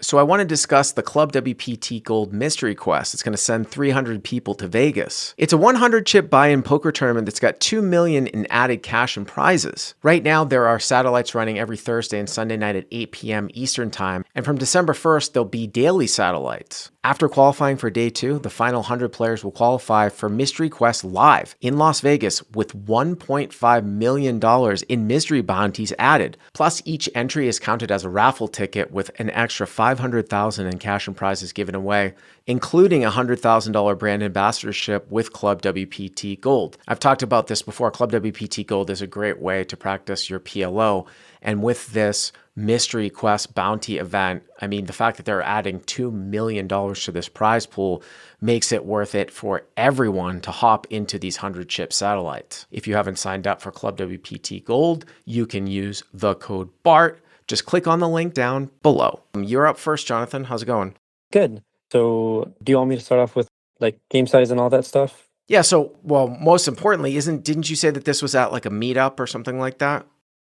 So I want to discuss the Club WPT Gold Mystery Quest. It's going to send 300 people to Vegas. It's a 100-chip buy-in poker tournament that's got $2 million in added cash and prizes. Right now, there are satellites running every Thursday and Sunday night at 8 p.m. Eastern Time, and from December 1st, there'll be daily satellites. After qualifying for day 2, the final 100 players will qualify for Mystery Quest Live in Las Vegas with $1.5 million in mystery bounties added. Plus, each entry is counted as a raffle ticket with an extra $500,000 in cash and prizes given away, including a $100,000 brand ambassadorship with Club WPT Gold. I've talked about this before. Club WPT Gold is a great way to practice your PLO. And with this Mystery Quest bounty event, I mean, the fact that they're adding $2 million to this prize pool makes it worth it for everyone to hop into these 100-chip satellites. If you haven't signed up for Club WPT Gold, you can use the code BART. Just click on the link down below. You're up first, Jonathan. How's it going? Good. So do you want me to start off with like game size and all that stuff? Yeah, so, well, most importantly, didn't you say that this was at like a meetup or something like that?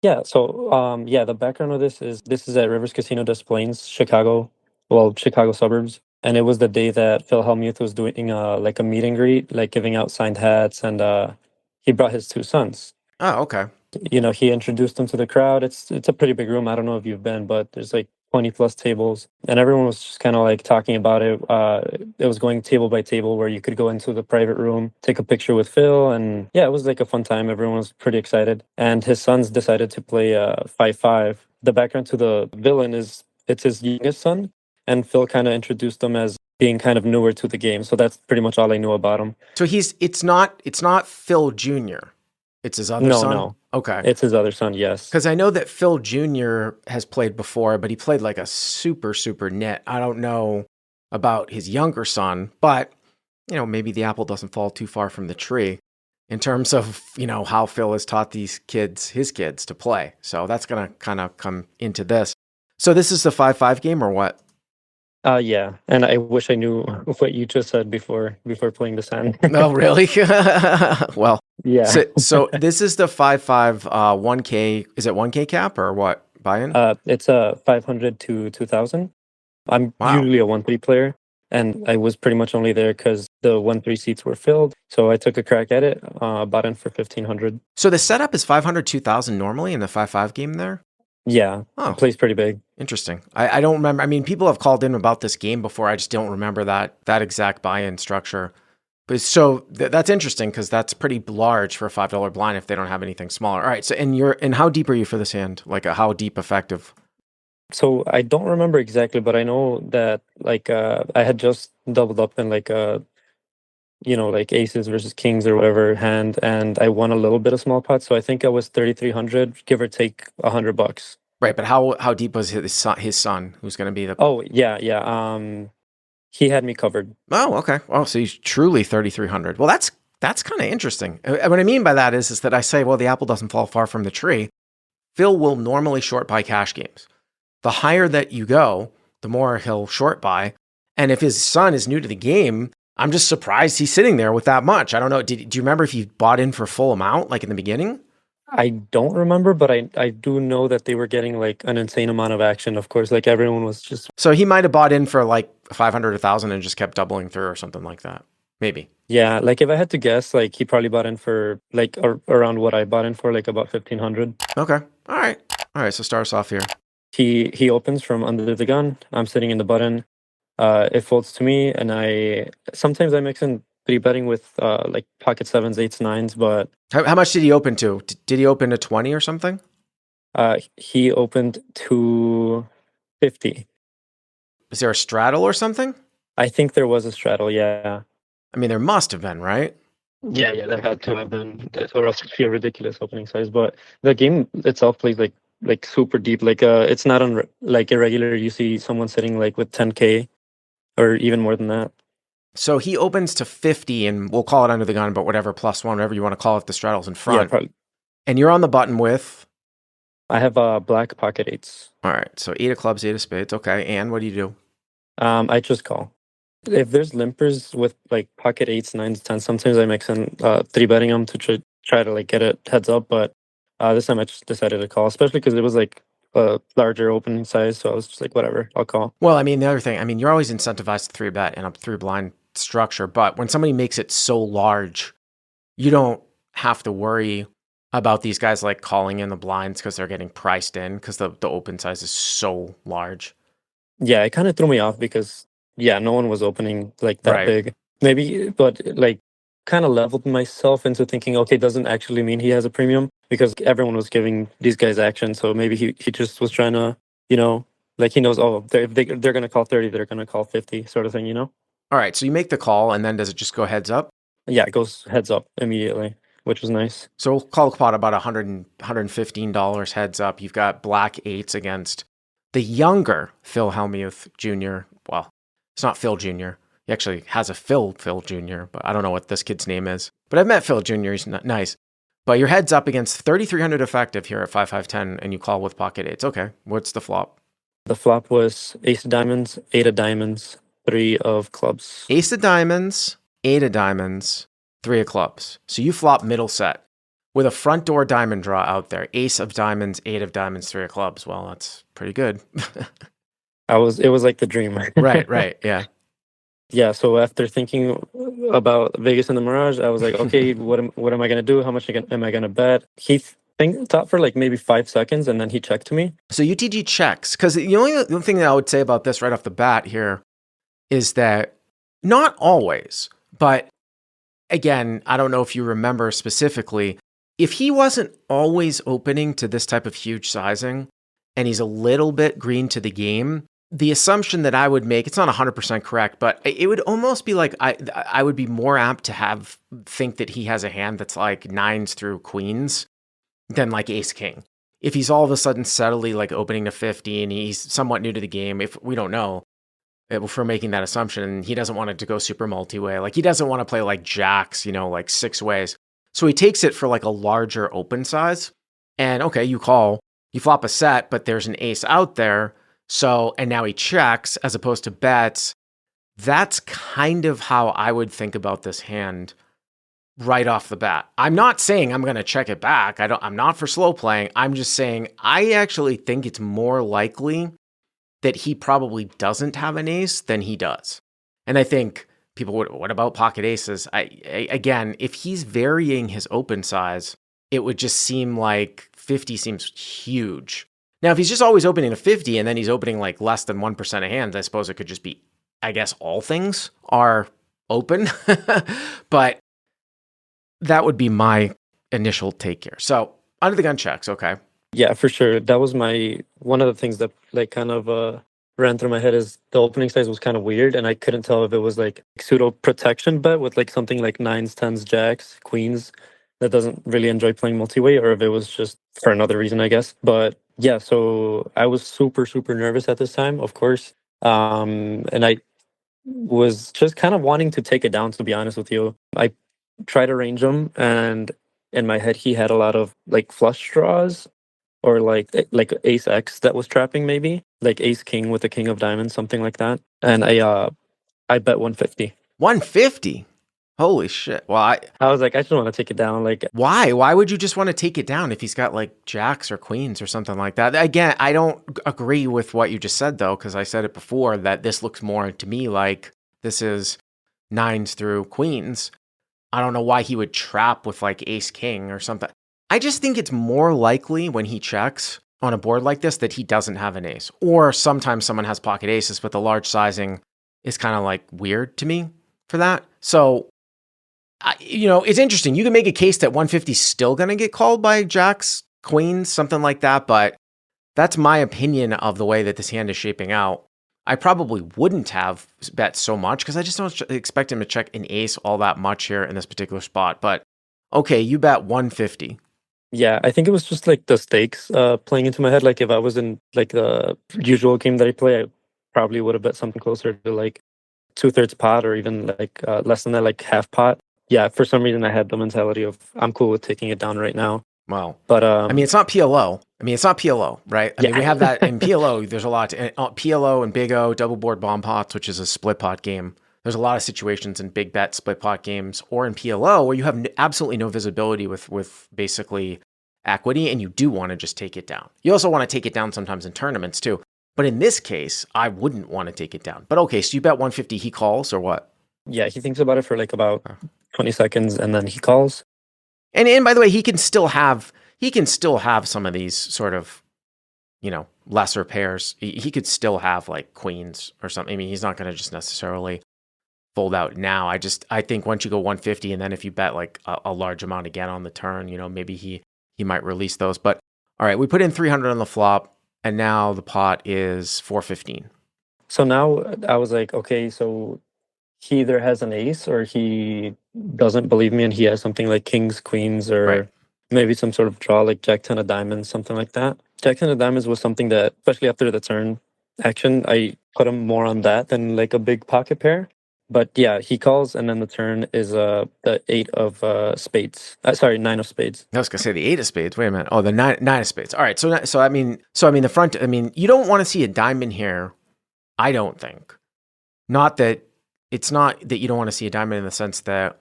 Yeah, so the background of this is at Rivers Casino Des Plaines, Chicago, Chicago suburbs. And it was the day that Phil Hellmuth was doing like a meet and greet, like giving out signed hats, and he brought his two sons. Oh, okay. He introduced them to the crowd. It's a pretty big room. I don't know if you've been, but there's like 20 plus tables, and everyone was just kind of like talking about it. It was going table by table where you could go into the private room, take a picture with Phil, and yeah, it was like a fun time. Everyone was pretty excited, and his sons decided to play 5-5. The background to the villain is it's his youngest son, and Phil kind of introduced them as being kind of newer to the game. So that's pretty much all I knew about him. So it's not Phil Jr. It's his other son? No, Okay. it's his other son. Yes. Because I know that Phil Jr. has played before, but he played like a super, super nit. I don't know about his younger son, but, maybe the apple doesn't fall too far from the tree in terms of, how Phil has taught his kids to play. So that's going to kind of come into this. So this is the 5-5 game or what? Yeah, and I wish I knew what you just said before playing this hand. Oh, really? Well, Yeah. so this is the 5-5 1K. Is it 1K cap or what? Buy-in? It's a 500 to 2,000. I'm Wow. usually a 1-3 player, and I was pretty much only there because the 1-3 seats were filled. So I took a crack at it, bought in for 1,500. So the setup is 500, 2,000 normally in the 5-5 game there? Yeah, Oh, it plays pretty big. interesting. I don't remember. I mean, people have called in about this game before. I just don't remember that exact buy-in structure. But so that's interesting because that's pretty large for a $5 blind if they don't have anything smaller. All right. So and how deep are you for this hand? Like how deep effective? So I don't remember exactly, but I know that like I had just doubled up in like like aces versus kings or whatever hand, and I won a little bit of small pot. So I think I was 3,300, give or take $100. Right. But how deep was his son who's going to be the? Oh yeah. He had me covered. Oh, okay. Oh, so he's truly 3,300. Well, that's kind of interesting. What I mean by that is that I say, well, the apple doesn't fall far from the tree. Phil will normally short buy cash games. The higher that you go, the more he'll short buy. And if his son is new to the game, I'm just surprised he's sitting there with that much. I don't know. Do you remember if he bought in for full amount, like in the beginning? I don't remember, but I do know that they were getting like an insane amount of action. Of course, like everyone was just. So he might have bought in for like 500, 1,000 and just kept doubling through or something like that. Maybe. Yeah, like if I had to guess, like he probably bought in for like around what I bought in for, like about 1,500. Okay. All right. So start us off here. He opens from under the gun. I'm sitting in the button. It folds to me, and I sometimes mix in three betting with like pocket sevens, eights, nines. But How much did he open to? Did he open to 20 or something? he opened to 50. Is there a straddle or something? I think there was a straddle. Yeah. I mean, there must have been, right? Yeah, there had to have been, or else it'd be a ridiculous opening size. But the game itself plays like super deep. Like it's not on like irregular. You see someone sitting like with 10K or even more than that. So he opens to 50, and we'll call it under the gun, but whatever, +1, whatever you want to call it, the straddle's in Yeah, front. probably. And you're on the button with? I have black pocket eights. All right, so 8 of clubs, 8 of spades. Okay, and what do you do? I just call. If there's limpers with like pocket eights, nines, tens, sometimes I mix in three betting them to try to like get it heads up. But this time I just decided to call, especially because it was like a larger opening size, so I was just like, whatever, I'll call. Well, I mean, the other thing, I mean, you're always incentivized to 3-bet in a 3-blind structure, but when somebody makes it so large, you don't have to worry about these guys like calling in the blinds because they're getting priced in because the open size is so large. Yeah, it kind of threw me off because no one was opening like that Right. big. Maybe, but like kind of leveled myself into thinking, okay, doesn't actually mean he has a premium because everyone was giving these guys action. So maybe he just was trying to, like he knows, oh, they're gonna call 30, they're gonna call 50, sort of thing. All right, so you make the call, and then does it just go heads up? Yeah, it goes heads up immediately, which was nice. So we'll call the pot about $115 heads up. You've got black eights against the younger Phil Hellmuth Jr. Well, it's not Phil Jr. He actually has a Phil Jr., but I don't know what this kid's name is. But I've met Phil Jr. He's nice. But your heads up against 3,300 effective here at 5-5-10, and you call with pocket eights. Okay, what's the flop? The flop was ace of diamonds, 8 of diamonds, 3 of clubs. Ace of diamonds, 8 of diamonds, 3 of clubs. So you flop middle set with a front door diamond draw out there. Ace of diamonds, 8 of diamonds, 3 of clubs. Well, that's pretty good. It was like the dream. Right, yeah. Yeah, so after thinking about Vegas and the Mirage, I was like, okay, what am I gonna do? How much am I gonna bet? He thought for like maybe 5 seconds, and then he checked to me. So UTG checks, because the only thing that I would say about this right off the bat here is that not always, but again, I don't know if you remember specifically, if he wasn't always opening to this type of huge sizing and he's a little bit green to the game, the assumption that I would make, it's not 100% correct, but it would almost be like I would be more apt to think that he has a hand that's like nines through queens than like ace king. If he's all of a sudden steadily like opening to 50 and he's somewhat new to the game, if we don't know, if we're making that assumption, he doesn't want it to go super multi-way. Like he doesn't want to play like jacks, like 6 ways. So he takes it for like a larger open size. And okay, you call, you flop a set, but there's an ace out there. So, and now he checks as opposed to bets. That's kind of how I would think about this hand right off the bat. I'm not saying I'm going to check it back. I'm not for slow playing. I'm just saying I actually think it's more likely that he probably doesn't have an ace than he does. And I think people would, what about pocket aces? Again, if he's varying his open size, it would just seem like 50 seems huge. Now, if he's just always opening to 50 and then he's opening like less than 1% of hands, I suppose it could just be, I guess all things are open. But that would be my initial take here. So under the gun checks, okay. Yeah, for sure. That was one of the things that like kind of ran through my head is the opening size was kind of weird, and I couldn't tell if it was like pseudo protection bet with like something like nines, tens, jacks, queens that doesn't really enjoy playing multi-way, or if it was just for another reason, I guess. But yeah, so I was super, super nervous at this time, of course. And I was just kind of wanting to take it down, to be honest with you. I tried to range him, and in my head, he had a lot of like flush draws or like ace X that was trapping, maybe like ace king with a king of diamonds, something like that. And I bet 150. 150? Holy shit. Well, I was like, I just want to take it down. Like, why? Why would you just want to take it down if he's got like jacks or queens or something like that? Again, I don't agree with what you just said though, because I said it before that this looks more to me like this is nines through queens. I don't know why he would trap with like ace king or something. I just think it's more likely when he checks on a board like this that he doesn't have an ace. Or sometimes someone has pocket aces, but the large sizing is kind of like weird to me for that. So, it's interesting. You can make a case that 150 is still going to get called by jacks, queens, something like that. But that's my opinion of the way that this hand is shaping out. I probably wouldn't have bet so much because I just don't expect him to check an ace all that much here in this particular spot. But okay, you bet 150. Yeah, I think it was just like the stakes playing into my head. Like if I was in like the usual game that I play, I probably would have bet something closer to like 2/3 pot or even like less than that, like half pot. Yeah, for some reason I had the mentality of I'm cool with taking it down right now. Well, but I mean, it's not PLO. It's not PLO, right? I mean, we have that in PLO. There's a lot PLO and Big O, double board bomb pots, which is a split pot game. There's a lot of situations in big bet split pot games or in PLO where you have absolutely no visibility with basically equity, and you do want to just take it down. You also want to take it down sometimes in tournaments too. But in this case, I wouldn't want to take it down. But okay, so you bet 150, he calls or what? Yeah, he thinks about it for like about 20 seconds and then he calls. And by the way, he can still have some of these sort of, lesser pairs. He could still have like queens or something. I mean, he's not going to just necessarily fold out now. I think once you go 150 and then if you bet like a large amount again on the turn, maybe he might release those. But all right, we put in 300 on the flop and now the pot is 415. So now I was like, okay, so he either has an ace or he doesn't believe me and he has something like kings, queens, or Right. maybe some sort of draw like jack 10 of diamonds, something like that. Jack 10 of diamonds was something that, especially after the turn action, I put him more on that than like a big pocket pair. But yeah, he calls and then the turn is the 8 of spades. Sorry, 9 of spades. I was gonna say the 8 of spades. Wait a minute. Oh, the nine of spades. All right. So I mean the front. I mean, you don't want to see a diamond here. I don't think. Not that it's not that you don't want to see a diamond in the sense that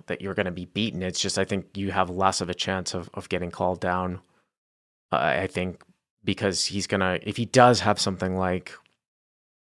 that you're going to be beaten. It's just I think you have less of a chance of getting called down. I think because if he does have something like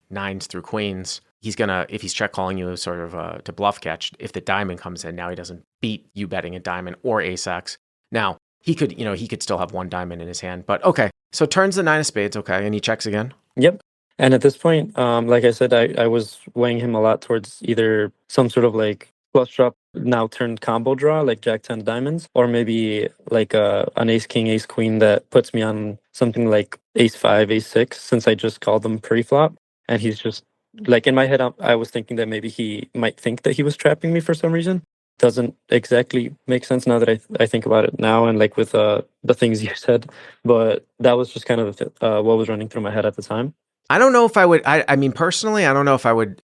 nines through queens, if he's check calling you sort of to bluff catch, if the diamond comes in, now he doesn't beat you betting a diamond or ace X. Now, he could still have one diamond in his hand, but okay. So turns the 9 of spades, okay, and he checks again? Yep. And at this point, like I said, I was weighing him a lot towards either some sort of like flush drop now turned combo draw, like jack 10 diamonds, or maybe like an ace king, ace queen that puts me on something like ace 5, ace 6, since I just called them pre-flop. And he's just like in my head, I was thinking that maybe he might think that he was trapping me for some reason. Doesn't exactly make sense now that I think about it now and like with the things you said, but that was just kind of what was running through my head at the time. I don't know if I would. I mean, personally, I don't know if I would.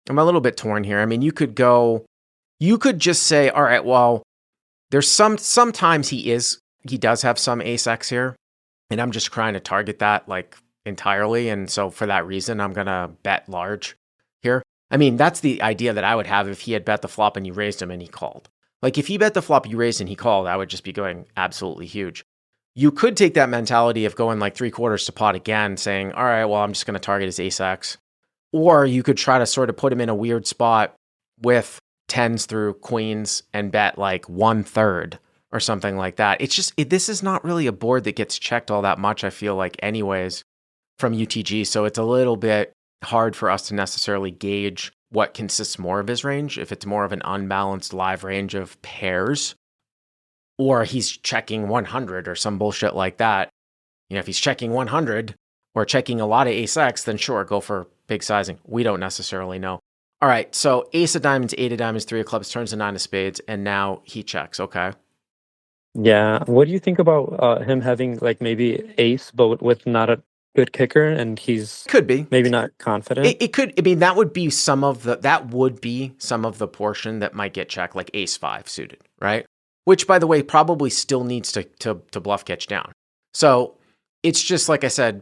I'm a little bit torn here. I mean, you could just say, all right, well, there's sometimes he does have some ace X here, and I'm just trying to target that like entirely. And so for that reason, I'm going to bet large here. I mean, that's the idea that I would have if he had bet the flop and you raised him and he called. Like if he bet the flop, you raised and he called, I would just be going absolutely huge. You could take that mentality of going like 3/4 to pot again, saying, all right, well, I'm just going to target his ace X. Or you could try to sort of put him in a weird spot with tens through queens and bet like 1/3 or something like that. This is not really a board that gets checked all that much, I feel like, anyways, from UTG. So it's a little bit hard for us to necessarily gauge what consists more of his range, if it's more of an unbalanced live range of pairs, or he's checking 100 or some bullshit like that. If he's checking 100 or checking a lot of ace X, then sure, go for big sizing. We don't necessarily know. All right, so ace of diamonds, 8 of diamonds, 3 of clubs, turns to 9 of spades, and now he checks, okay? Yeah. What do you think about him having like maybe ace, but with not a good kicker, and he's Could be. maybe not confident? It could. I mean, that would be some of the portion that might get checked, like ace 5 suited, right? Which, by the way, probably still needs to bluff catch down. So it's just like I said,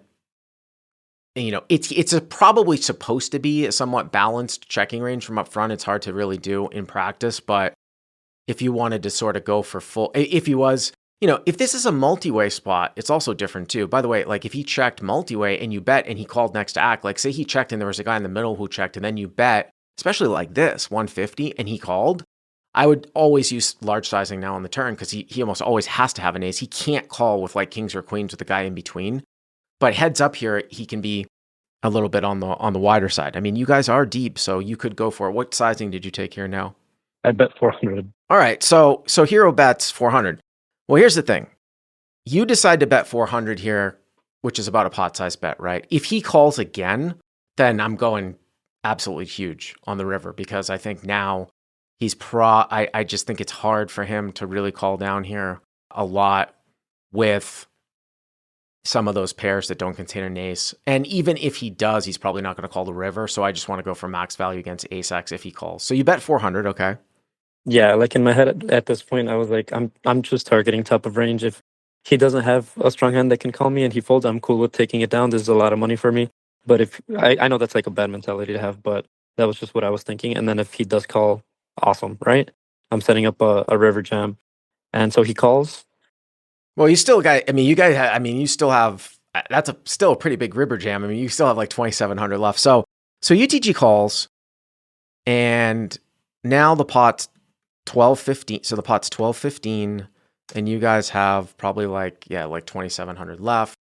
it's probably supposed to be a somewhat balanced checking range from up front. It's hard to really do in practice, but if you wanted to sort of go for full, if he was, if this is a multi-way spot, it's also different too. By the way, like if he checked multi-way and you bet and he called next to act, like say he checked and there was a guy in the middle who checked and then you bet, especially like this, 150, and he called, I would always use large sizing now on the turn because he almost always has to have an ace. He can't call with like kings or queens with the guy in between. But heads up here, he can be a little bit on the wider side. I mean, you guys are deep, so you could go for it. What sizing did you take here now? I bet 400. All right, so Hero bets 400. Well, here's the thing. You decide to bet 400 here, which is about a pot size bet, right? If he calls again, then I'm going absolutely huge on the river because I think now he's I just think it's hard for him to really call down here a lot with some of those pairs that don't contain an ace. And even if he does, he's probably not going to call the river. So I just want to go for max value against ace X if he calls. So you bet 400, okay? Yeah, like in my head at this point, I was like, I'm just targeting top of range. If he doesn't have a strong hand that can call me and he folds, I'm cool with taking it down. This is a lot of money for me. But if I know that's like a bad mentality to have, but that was just what I was thinking. And then if he does call, awesome, right? I'm setting up a river jam. And so he calls. Well, you still got, you guys, you still have, that's still a pretty big river jam. You still have like 2,700 left. So UTG calls, and now the pot's 12-15. So the pot's 12-15, and you guys have probably like 2,700 left.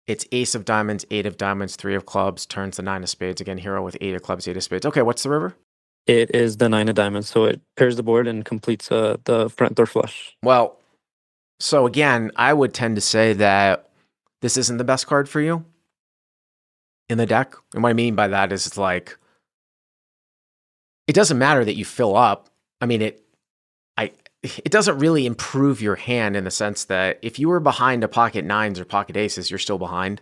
It's ace of diamonds, 8 of diamonds, 3 of clubs, turns the 9 of spades. Again, hero with 8 of clubs, 8 of spades. Okay, what's the river? It is the 9 of diamonds, so it pairs the board and completes the front door flush. Well, so again, I would tend to say that this isn't the best card for you in the deck. And what I mean by that is it's like, it doesn't matter that you fill up. It doesn't really improve your hand in the sense that if you were behind a pocket nines or pocket aces, you're still behind.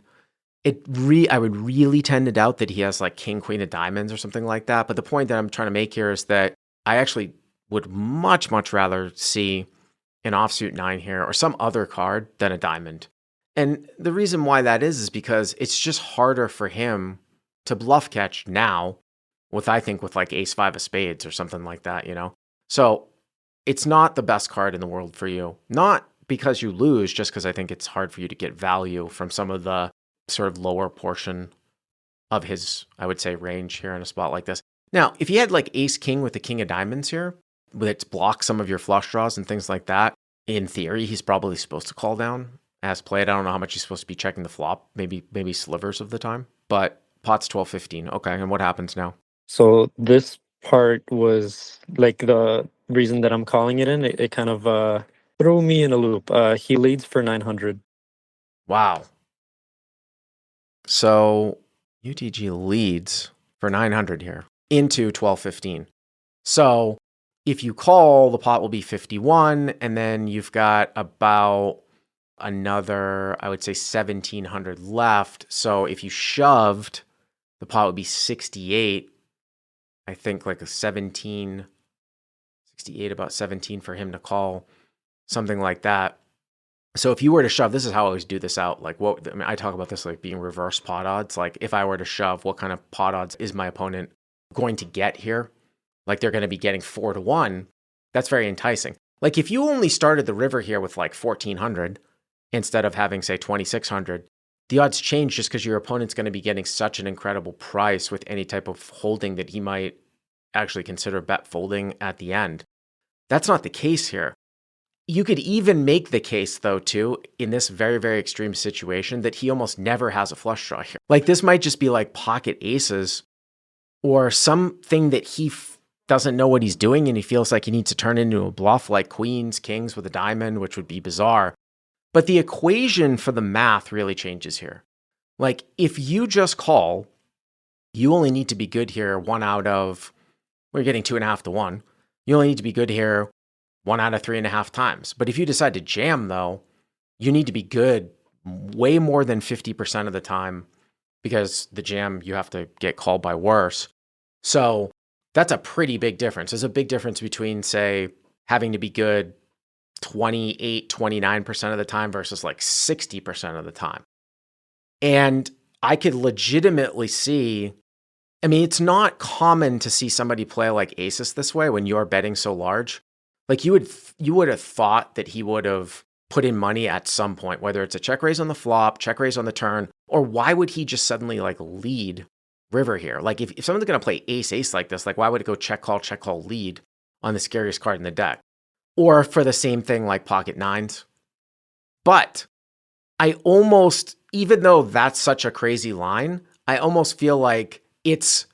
I would really tend to doubt that he has like king, queen of diamonds or something like that. But the point that I'm trying to make here is that I actually would much, much rather see an offsuit 9 here or some other card than a diamond. And the reason why that is because it's just harder for him to bluff catch now with like ace 5 of spades or something like that, So it's not the best card in the world for you. Not because you lose, just because I think it's hard for you to get value from some of the sort of lower portion of his, I would say, range here in a spot like this. Now, if you had like ace king with the king of diamonds here, that blocks some of your flush draws and things like that, in theory, he's probably supposed to call down as played. I don't know how much he's supposed to be checking the flop, maybe slivers of the time, but pot's 12-15. Okay, and what happens now? So this part was like the reason that I'm calling it in. It kind of threw me in a loop. He leads for 900. Wow. So UTG leads for 900 here into 12-15. So if you call, the pot will be 51, and then you've got about another, I would say, 1,700 left. So if you shoved, the pot would be 68. I think like a 17, 68, about 17 for him to call, something like that. So if you were to shove, this is how I always do this out. Like I talk about this like being reverse pot odds. Like if I were to shove, what kind of pot odds is my opponent going to get here? Like they're going to be getting 4-1. That's very enticing. Like if you only started the river here with like 1,400 instead of having say 2,600, the odds change just because your opponent's going to be getting such an incredible price with any type of holding that he might actually consider bet folding at the end. That's not the case here. You could even make the case, though, too, in this very, very extreme situation that he almost never has a flush draw here. Like this might just be like pocket aces or something that he doesn't know what he's doing and he feels like he needs to turn into a bluff like queens, kings with a diamond, which would be bizarre. But the equation for the math really changes here. Like if you just call, you only need to be good here we're getting 2.5 to 1. You only need to be good here 1 out of 3.5 times. But if you decide to jam, though, you need to be good way more than 50% of the time because the jam, you have to get called by worse. So that's a pretty big difference. There's a big difference between, say, having to be good 28, 29% of the time versus like 60% of the time. And I could legitimately see, it's not common to see somebody play like aces this way when you're betting so large. Like you would have thought that he would have put in money at some point, whether it's a check raise on the flop, check raise on the turn, or why would he just suddenly like lead river here? Like if someone's going to play ace like this, like why would it go check call, lead on the scariest card in the deck? Or for the same thing like pocket nines. But I almost, even though that's such a crazy line, I almost feel like it's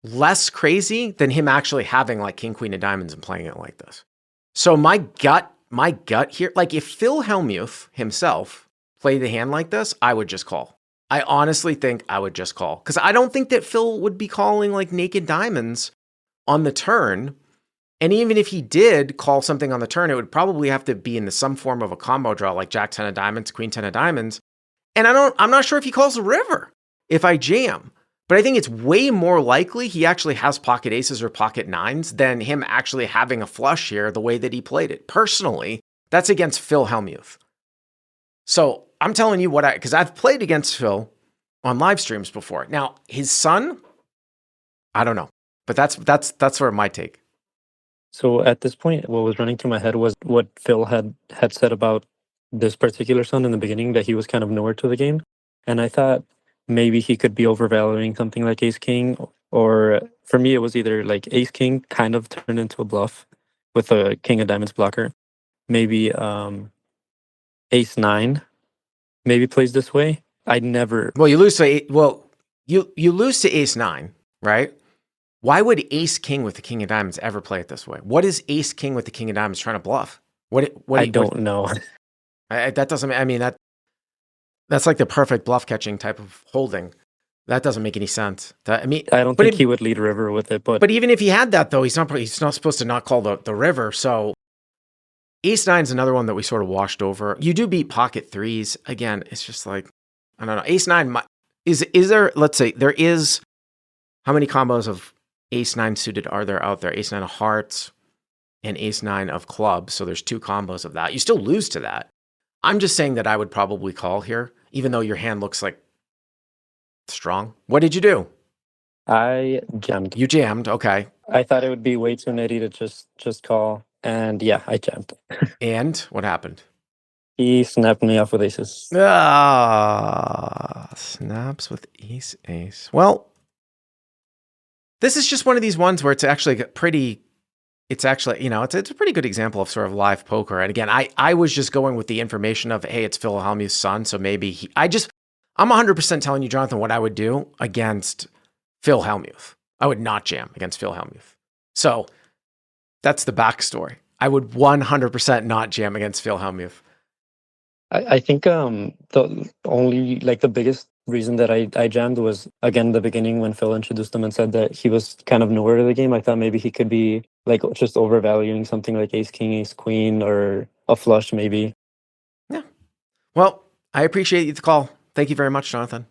less crazy than him actually having like king, queen of diamonds and playing it like this. So my gut here, like if Phil Hellmuth himself played the hand like this, I would just call. I honestly think I would just call because I don't think that Phil would be calling like naked diamonds on the turn. And even if he did call something on the turn, it would probably have to be in some form of a combo draw, like jack 10 of diamonds, queen 10 of diamonds. And I'm not sure if he calls the river if I jam. But I think it's way more likely he actually has pocket aces or pocket nines than him actually having a flush here the way that he played it. Personally, that's against Phil Hellmuth. So I'm telling you because I've played against Phil on live streams before. Now, his son, I don't know. But that's sort of my take. So at this point, what was running through my head was what Phil had said about this particular son in the beginning, that he was kind of newer to the game, and I thought maybe he could be overvaluing something like Ace King, or for me, it was either like Ace King kind of turned into a bluff with a King of Diamonds blocker, maybe Ace Nine maybe plays this way. I never. Well, you lose to you lose to Ace Nine, right? Why would Ace King with the King of Diamonds ever play it this way? What is Ace King with the King of Diamonds trying to bluff? I don't know. That doesn't. I mean that's like the perfect bluff catching type of holding. That doesn't make any sense. I mean, I don't think he would lead river with it, but even if he had that though, he's not supposed to not call the river. So Ace Nine is another one that we sort of washed over. You do beat pocket threes again. It's just like I don't know. Ace Nine is there? Let's say there is. How many combos of Ace Nine suited are there out there? Ace Nine of Hearts and Ace Nine of Clubs. So there's 2 combos of that. You still lose to that. I'm just saying that I would probably call here, even though your hand looks like strong. What did you do? I jammed. You jammed. Okay. I thought it would be way too nitty to just call, and yeah, I jammed. And what happened? He snapped me off with aces. Snaps with ace. Well, this is just one of these ones where it's actually pretty. It's actually, it's a pretty good example of sort of live poker. And again, I was just going with the information of, hey, it's Phil Hellmuth's son, so maybe I'm 100% telling you, Jonathan, what I would do against Phil Hellmuth. I would not jam against Phil Hellmuth. So that's the backstory. I would 100% not jam against Phil Hellmuth. I think the only the biggest reason that I jammed was again the beginning when Phil introduced him and said that he was kind of newer to the game. I thought maybe he could be just overvaluing something like Ace King, Ace Queen, or a flush maybe. Yeah. Well, I appreciate the call. Thank you very much, Jonathan.